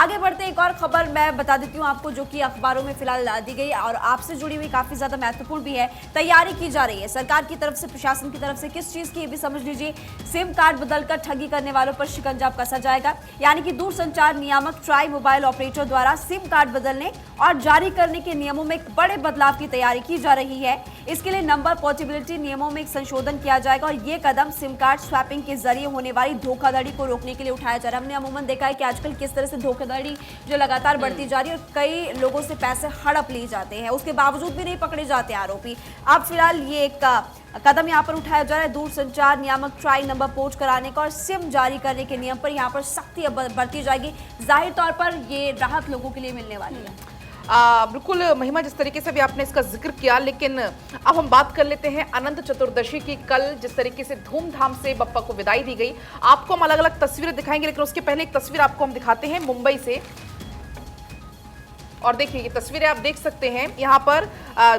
आगे बढ़ते एक और खबर मैं बता देती हूँ आपको, जो कि अखबारों में फिलहाल दी गई और आपसे जुड़ी हुई काफी ज्यादा महत्वपूर्ण भी है। तैयारी की जा रही है सरकार की तरफ से, प्रशासन की तरफ से। किस चीज की, ये भी समझ लीजिए। सिम कार्ड बदलकर ठगी करने वालों पर शिकंजा कसा जाएगा। यानी कि दूरसंचार नियामक ट्राई मोबाइल ऑपरेटर द्वारा सिम कार्ड बदलने और जारी करने के नियमों में एक बड़े बदलाव की तैयारी की जा रही है। इसके लिए नंबर पोर्टेबिलिटी नियमों में एक संशोधन किया जाएगा और ये कदम सिम कार्ड स्वैपिंग के जरिए होने वाली धोखाधड़ी को रोकने के लिए उठाया जा रहा है। हमने अमूमन देखा है कि आजकल किस तरह से धोखाधड़ी जो लगातार बढ़ती जा रही है और कई लोगों से पैसे हड़प लिए जाते हैं, उसके बावजूद भी नहीं पकड़े जाते आरोपी। अब फिलहाल ये एक कदम यहाँ पर उठाया जा रहा है दूरसंचार नियामक ट्राई नंबर पोर्ट कराने का और सिम जारी करने के नियम पर यहाँ पर सख्ती बढ़ती जाएगी। जाहिर तौर पर ये राहत लोगों के लिए मिलने वाली है। बिल्कुल महिमा, जिस तरीके से भी आपने इसका जिक्र किया, लेकिन अब हम बात कर लेते हैं अनंत चतुर्दशी की। कल जिस तरीके से धूमधाम से बप्पा को विदाई दी गई, आपको हम अलग अलग तस्वीरें दिखाएंगे, लेकिन उसके पहले एक तस्वीर आपको हम दिखाते हैं मुंबई से। और देखिए ये तस्वीरें आप देख सकते हैं, यहाँ पर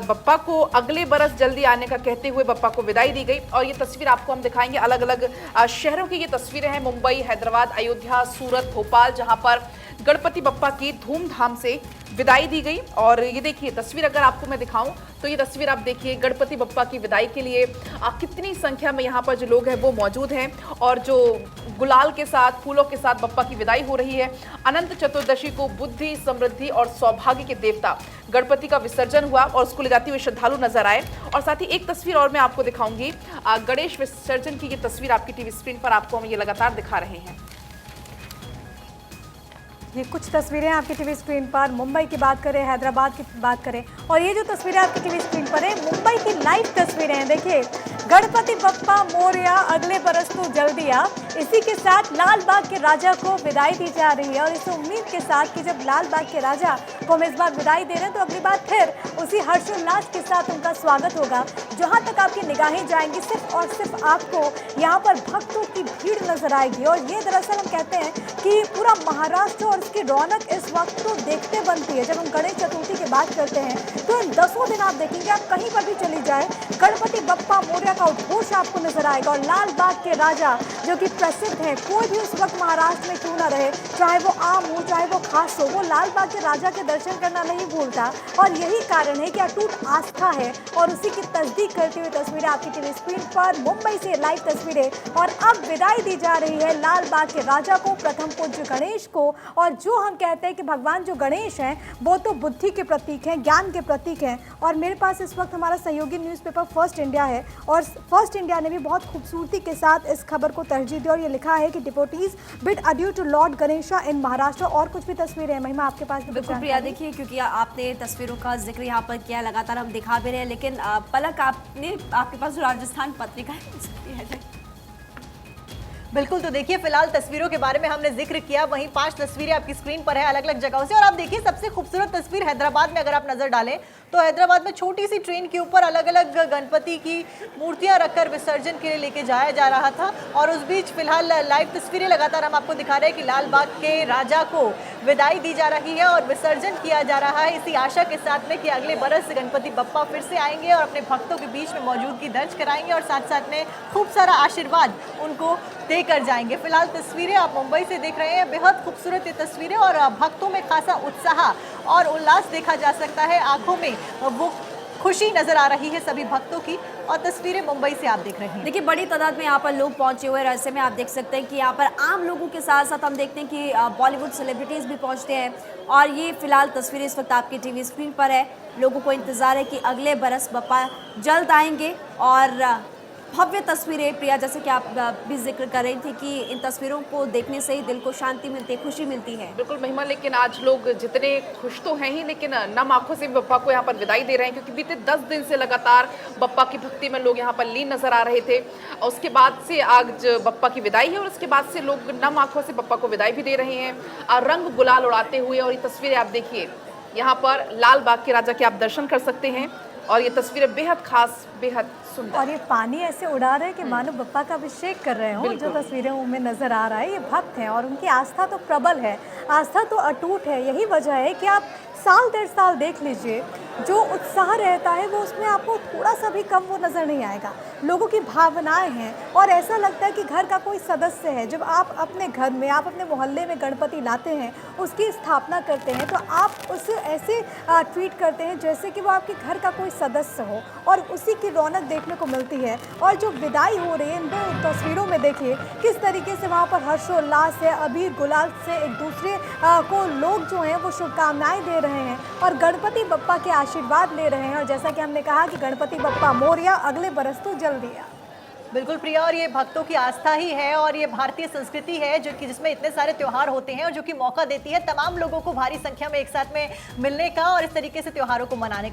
बप्पा को अगले बरस जल्दी आने का कहते हुए बप्पा को विदाई दी गई। और ये तस्वीर आपको हम दिखाएंगे, अलग अलग शहरों की ये तस्वीरें हैं, मुंबई, हैदराबाद, अयोध्या, सूरत, भोपाल, जहाँ पर गणपति बप्पा की धूमधाम से विदाई दी गई। और ये देखिए तस्वीर अगर आपको मैं दिखाऊं तो ये तस्वीर आप देखिए, गणपति बप्पा की विदाई के लिए कितनी संख्या में यहाँ पर जो लोग हैं वो मौजूद हैं और जो गुलाल के साथ, फूलों के साथ बप्पा की विदाई हो रही है। अनंत चतुर्दशी को बुद्धि, समृद्धि और सौभाग्य के देवता गणपति का विसर्जन हुआ और उसको ले जाते हुए श्रद्धालु नजर आए। और साथ ही एक तस्वीर और मैं आपको दिखाऊंगी, गणेश विसर्जन की ये तस्वीर आपकी टीवी स्क्रीन पर आपको हम ये लगातार दिखा रहे हैं। ये कुछ तस्वीरें आपकी टीवी स्क्रीन पर, मुंबई की बात करें, हैदराबाद की बात करें, और ये जो तस्वीरें आपकी टीवी स्क्रीन पर है मुंबई की लाइव तस्वीरें हैं। देखिए, गणपति बप्पा मोरया, अगले बरस तो जल्दी आ। इसी के साथ लाल बाग के राजा को विदाई दी जा रही है और इस उम्मीद के साथ कि जब लाल बाग के राजा को हम इस बार विदाई दे रहे हैं तो अगली बार फिर उसी हर्षोल्लास के साथ उनका स्वागत होगा। जहाँ तक आपकी निगाहें जाएंगी, सिर्फ और सिर्फ आपको यहाँ पर भक्तों की भीड़ नजर आएगी। और ये दरअसल हम कहते हैं कि पूरा महाराष्ट्र और इसकी रौनक इस वक्त तो देखते बनती है। जब हम गणेश चतुर्थी की बात करते हैं तो इन 10 दिन आप देखेंगे, आप कहीं पर भी चली जाए, गणपति बप्पा मोरया का उद्घोष आपको नजर आएगा। और लाल बाग के राजा जो कि प्रसिद्ध है, कोई भी उस वक्त महाराष्ट्र में क्यों ना रहे, चाहे वो आम हो चाहे वो खास हो, वो लाल बाग के राजा के दर्शन करना नहीं भूलता। और यही कारण है कि अटूट आस्था है और उसी की तस्दीक करती हुई तस्वीरें आपकी टीवी स्क्रीन पर, मुंबई से लाइव तस्वीरें। और अब विदाई दी जा रही है लाल बाग के राजा को, प्रथम पूज्य गणेश को। और जो हम कहते हैं कि भगवान जो गणेश हैं वो तो बुद्धि के प्रतीक हैं, ज्ञान के प्रतीक हैं। और मेरे पास इस वक्त हमारा सहयोगी न्यूज़पेपर फर्स्ट इंडिया है और फर्स्ट इंडिया ने भी बहुत खूबसूरती के साथ इस खबर को तरजीह दी और ये लिखा है कि devotees bid adieu to lord Ganesha in Maharashtra. और कुछ भी तस्वीरें हैं महिमा आपके पास? बिल्कुल प्रिया, देखिए क्योंकि आपने तस्वीरों का जिक्र यहाँ पर किया, लगातार हम दिखा भी रहे हैं, लेकिन पलक आपके पास जो राजस्थान पत्रिका है बिल्कुल, तो देखिए फिलहाल तस्वीरों के बारे में हमने जिक्र किया, वहीं 5 तस्वीरें आपकी स्क्रीन पर है अलग अलग जगहों से। और आप देखिए सबसे खूबसूरत तस्वीर हैदराबाद में अगर आप नजर डालें तो हैदराबाद में छोटी सी ट्रेन के ऊपर अलग अलग गणपति की मूर्तियां रखकर विसर्जन के लिए लेके जाया जा रहा था। और उस बीच फिलहाल लाइव तस्वीरें लगातार हम आपको दिखा रहे हैं कि लाल बाग के राजा को विदाई दी जा रही है और विसर्जन किया जा रहा है, इसी आशा के साथ में कि अगले बरस गणपति बप्पा फिर से आएंगे और अपने भक्तों के बीच में मौजूदगी दर्ज कराएंगे और साथ साथ में खूब सारा आशीर्वाद उनको देकर जाएंगे। फिलहाल तस्वीरें आप मुंबई से देख रहे हैं, बेहद खूबसूरत ये तस्वीरें और भक्तों में खासा उत्साह और उल्लास देखा जा सकता है, आंखों में वो खुशी नजर आ रही है सभी भक्तों की। और तस्वीरें मुंबई से आप देख रहे हैं। देखिए बड़ी तादाद में यहाँ पर लोग पहुंचे हुए हैं। ऐसे में आप देख सकते हैं कि यहाँ पर आम लोगों के साथ साथ हम देखते हैं कि बॉलीवुड सेलिब्रिटीज़ भी पहुंचते हैं। और ये फिलहाल तस्वीरें इस वक्त आपकी टीवी स्क्रीन पर है। लोगों को इंतज़ार है कि अगले बरस बप्पा जल्द आएंगे। और भव्य तस्वीरें प्रिया, जैसे कि आप भी जिक्र कर रही थी कि इन तस्वीरों को देखने से ही दिल को शांति मिलती है, खुशी मिलती है। बिल्कुल महिमा, लेकिन आज लोग जितने खुश तो हैं ही, लेकिन नम आंखों से बप्पा को यहाँ पर विदाई दे रहे हैं, क्योंकि बीते 10 दिन से लगातार बप्पा की भक्ति में लोग यहाँ पर लीन नजर आ रहे थे। और उसके बाद से आज बप्पा की विदाई है और उसके बाद से लोग नम आंखों से बप्पा को विदाई भी दे रहे हैं, रंग गुलाल उड़ाते हुए। और ये तस्वीरें आप देखिए, यहाँ पर लाल बाग के राजा के आप दर्शन कर सकते हैं और ये तस्वीरें बेहद खास, बेहद सुंदर। और ये पानी ऐसे उड़ा रहे हैं कि मानो बप्पा का अभिषेक कर रहे हो। जो तस्वीरें उनमें नजर आ रहा है, ये भक्त हैं और उनकी आस्था तो प्रबल है, आस्था तो अटूट है। यही वजह है कि आप साल डेढ़ साल देख लीजिए, जो उत्साह रहता है वो उसमें आपको थोड़ा सा भी कम वो नज़र नहीं आएगा। लोगों की भावनाएं हैं और ऐसा लगता है कि घर का कोई सदस्य है। जब आप अपने घर में, आप अपने मोहल्ले में गणपति लाते हैं, उसकी स्थापना करते हैं, तो आप उसे ऐसे ट्रीट करते हैं जैसे कि वो आपके घर का कोई सदस्य हो, और उसी की रौनक देखने को मिलती है। और जो विदाई हो रही है, इन दो तस्वीरों में देखिए किस तरीके से वहाँ पर हर्षोल्लास है, अबीर गुलाल से एक दूसरे को लोग जो हैं वो शुभकामनाएं दे रहे हैं और गणपति बप्पा के आशीर्वाद ले रहे हैं। और जैसा कि हमने कहा कि गणपति बप्पा मोरया, अगले बरस तो जल्दी आ। बिल्कुल प्रिया, और ये भक्तों की आस्था ही है और ये भारतीय संस्कृति है जो कि जिसमें इतने सारे त्योहार होते हैं और जो कि मौका देती है तमाम लोगों को भारी संख्या में एक साथ में मिलने का और इस तरीके से त्योहारों को मनाने का।